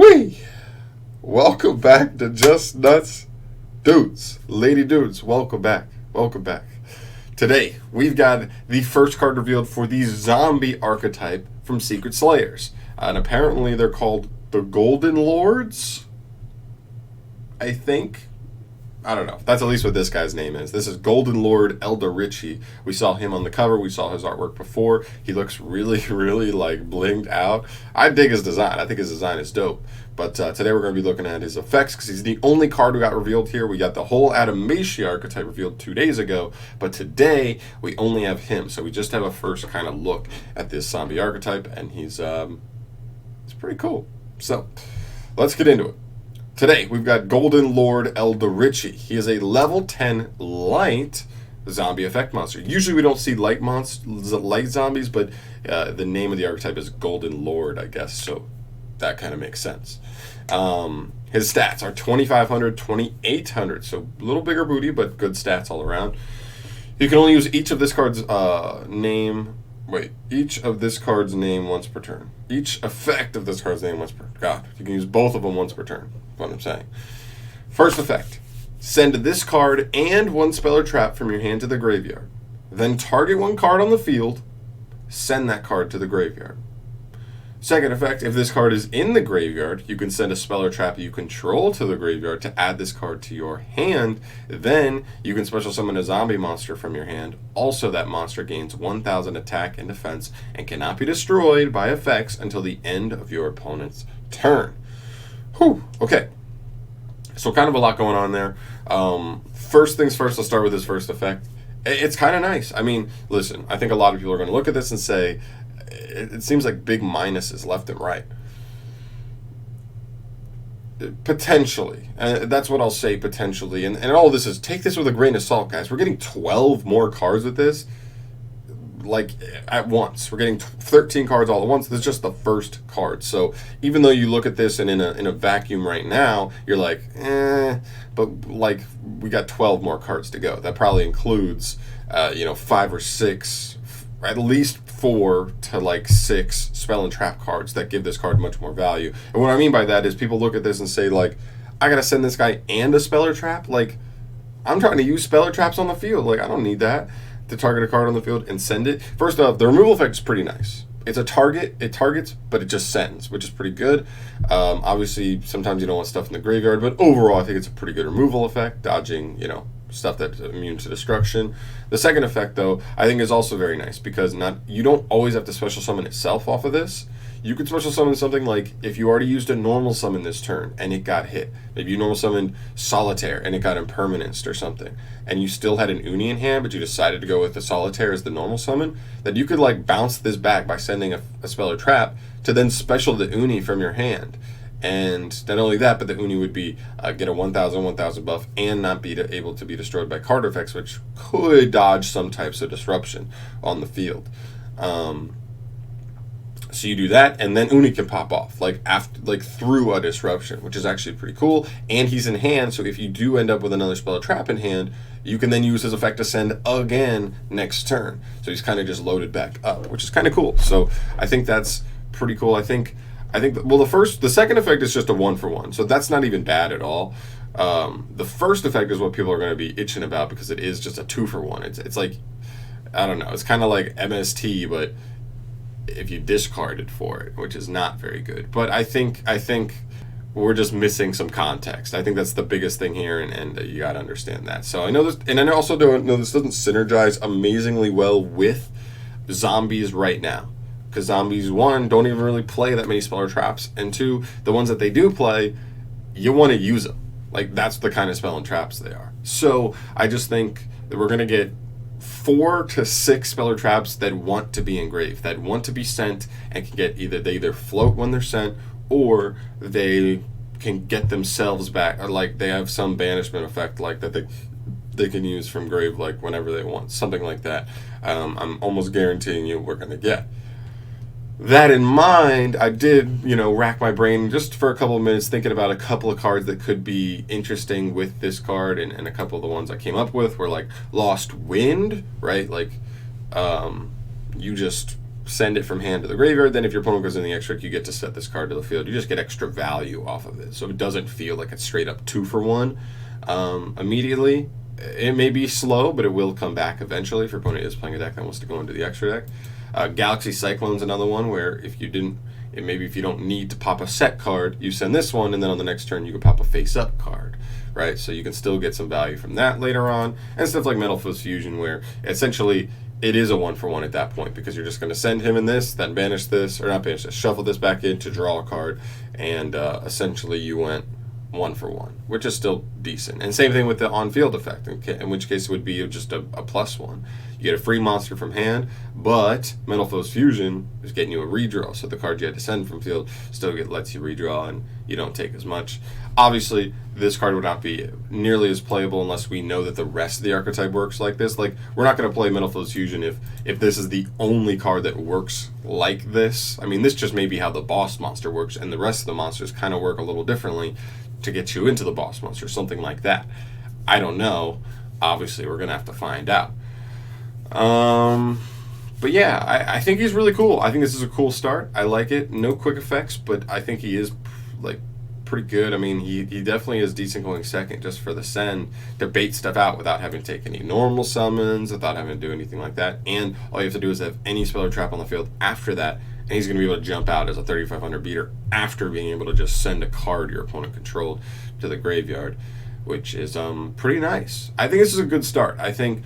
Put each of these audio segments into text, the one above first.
Woo-wee! Welcome back to Just Nuts Dudes. Lady Dudes, welcome back. Welcome back. Today, we've got the first card revealed for the zombie archetype from Secret Slayers. And apparently they're called the Golden Lords, I think. I don't know. That's at least what this guy's name is. This is Golden Lord Eldritch. We saw him on the cover. We saw his artwork before. He looks really, really like blinged out. I dig his design. I think his design is dope. But today we're going to be looking at his effects because he's the only card we got revealed here. We got the whole Adamantia archetype revealed 2 days ago. But today we only have him. So we just have a first kind of look at this zombie archetype. And he's it's pretty cool. So let's get into it. Today, we've got Golden Lord Eldritch. He is a level 10 light zombie effect monster. Usually we don't see light zombies, but the name of the archetype is Golden Lord, I guess, so that kind of makes sense. His stats are 2,500, 2,800, so a little bigger booty, but good stats all around. You can only use each of this card's each of this card's name once per turn. Each effect of this card's name once per turn. God, you can use both of them once per turn. What I'm saying. First effect. Send this card and one spell or trap from your hand to the graveyard. Then target one card on the field. Send that card to the graveyard. Second effect. If this card is in the graveyard, you can send a spell or trap you control to the graveyard to add this card to your hand. Then you can special summon a zombie monster from your hand. Also, that monster gains 1,000 attack and defense and cannot be destroyed by effects until the end of your opponent's turn. Whew. Okay. So kind of a lot going on there. First things first, let's start with his first effect. It's kind of nice. I mean, listen, I think a lot of people are going to look at this and say, it seems like big minuses left and right. Potentially. That's what I'll say, potentially. And all of this is, take this with a grain of salt, guys. We're getting 12 more cards with this, like, at once. We're getting 13 cards all at once. This is just the first card. So even though you look at this and in a vacuum right now, you're like, but, like, we got 12 more cards to go. That probably includes, 5 or 6, at least 4 to like 6 spell and trap cards that give this card much more value. And what I mean by that is people look at this and say, like, I gotta send this guy and a spell or trap? Like, I'm trying to use spell or traps on the field. Like, I don't need that to target a card on the field and send it. First off, the removal effect is pretty nice. It's a target, it targets, but it just sends, which is pretty good. Obviously, sometimes you don't want stuff in the graveyard, but overall, I think it's a pretty good removal effect, dodging, stuff that's immune to destruction. The second effect, though, I think is also very nice because you don't always have to special summon itself off of this. You could special summon something like if you already used a normal summon this turn and it got hit. Maybe you normal summoned Solitaire and it got impermanenced or something, and you still had an Uni in hand, but you decided to go with the Solitaire as the normal summon. Then you could like bounce this back by sending a spell or trap to then special the Uni from your hand. And not only that, but the Uni would be get a 1,000 buff and not be able to be destroyed by card effects, which could dodge some types of disruption on the field. So you do that, and then Uni can pop off through a disruption, which is actually pretty cool. And he's in hand, so if you do end up with another spell or trap in hand, you can then use his effect to send again next turn. So he's kind of just loaded back up, which is kind of cool. So I think that's pretty cool. I think the second effect is just a 1-for-1, so that's not even bad at all. The first effect is what people are going to be itching about because it is just a 2-for-1. It's like, I don't know, it's kind of like MST, but if you discarded for it, which is not very good. But I think we're just missing some context. I think that's the biggest thing here, and you got to understand that. So I know this, and I also don't know this doesn't synergize amazingly well with zombies right now. Because zombies, 1, don't even really play that many spell or traps, and 2, the ones that they do play, you want to use them. Like, that's the kind of spell and traps they are. So I just think that we're going to get 4 to 6 spell or traps that want to be engraved, that want to be sent, and can get they either float when they're sent, or they can get themselves back, or like they have some banishment effect like that they can use from grave, like whenever they want, something like that. I'm almost guaranteeing you we're going to get. That in mind, I did, rack my brain just for a couple of minutes thinking about a couple of cards that could be interesting with this card, and a couple of the ones I came up with were like Lost Wind, right? Like, you just send it from hand to the graveyard. Then if your opponent goes in the extra deck, you get to set this card to the field. You just get extra value off of it, so it doesn't feel like it's straight up 2-for-1 immediately. It may be slow, but it will come back eventually if your opponent is playing a deck that wants to go into the extra deck. Galaxy Cyclone's another one where if you don't need to pop a set card, you send this one, and then on the next turn you can pop a face-up card, right? So you can still get some value from that later on, and stuff like Metal Foes Fusion, where essentially it is a 1-for-1 at that point, because you're just going to send him in this, then banish this, or not banish this, shuffle this back in to draw a card, and essentially you went 1-for-1, which is still decent. And same thing with the on-field effect, in which case it would be just a +1. You get a free monster from hand, but Metal Foes Fusion is getting you a redraw, so the card you had to send from field still lets you redraw, and you don't take as much. Obviously, this card would not be nearly as playable unless we know that the rest of the archetype works like this. Like, we're not going to play Metal Foes Fusion if this is the only card that works like this. I mean, this just may be how the boss monster works, and the rest of the monsters kind of work a little differently to get you into the boss monster, something like that. I don't know. Obviously, we're going to have to find out. But yeah, I think he's really cool. I think this is a cool start. I like it. No quick effects, but I think he is like pretty good. I mean, he definitely is decent going second just for the send to bait stuff out without having to take any normal summons, without having to do anything like that. And all you have to do is have any spell or trap on the field after that, and he's going to be able to jump out as a 3,500 beater after being able to just send a card your opponent controlled to the graveyard, which is pretty nice. I think this is a good start. I think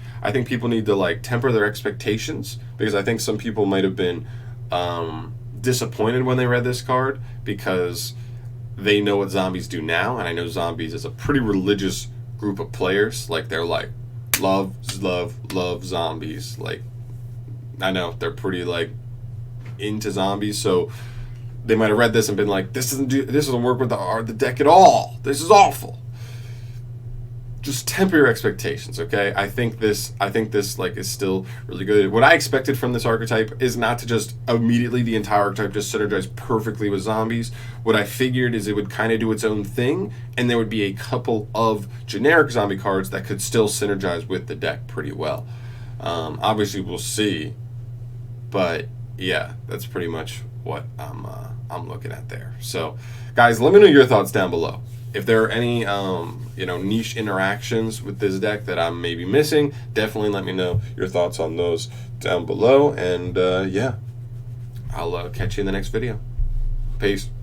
people need to like temper their expectations, because I think some people might have been disappointed when they read this card because they know what zombies do now, and I know zombies is a pretty religious group of players. Like, they're like love zombies. Like, I know they're pretty like into zombies, so they might have read this and been like, this doesn't work with the deck at all. This is awful. Just temper your expectations, okay? I think this like is still really good. What I expected from this archetype is not to just immediately the entire archetype just synergize perfectly with zombies. What I figured is it would kind of do its own thing, and there would be a couple of generic zombie cards that could still synergize with the deck pretty well. Obviously, we'll see, but yeah, that's pretty much what I'm looking at there. So, guys, let me know your thoughts down below. If there are any niche interactions with this deck that I'm maybe missing, definitely let me know your thoughts on those down below. And yeah, I'll catch you in the next video. Peace.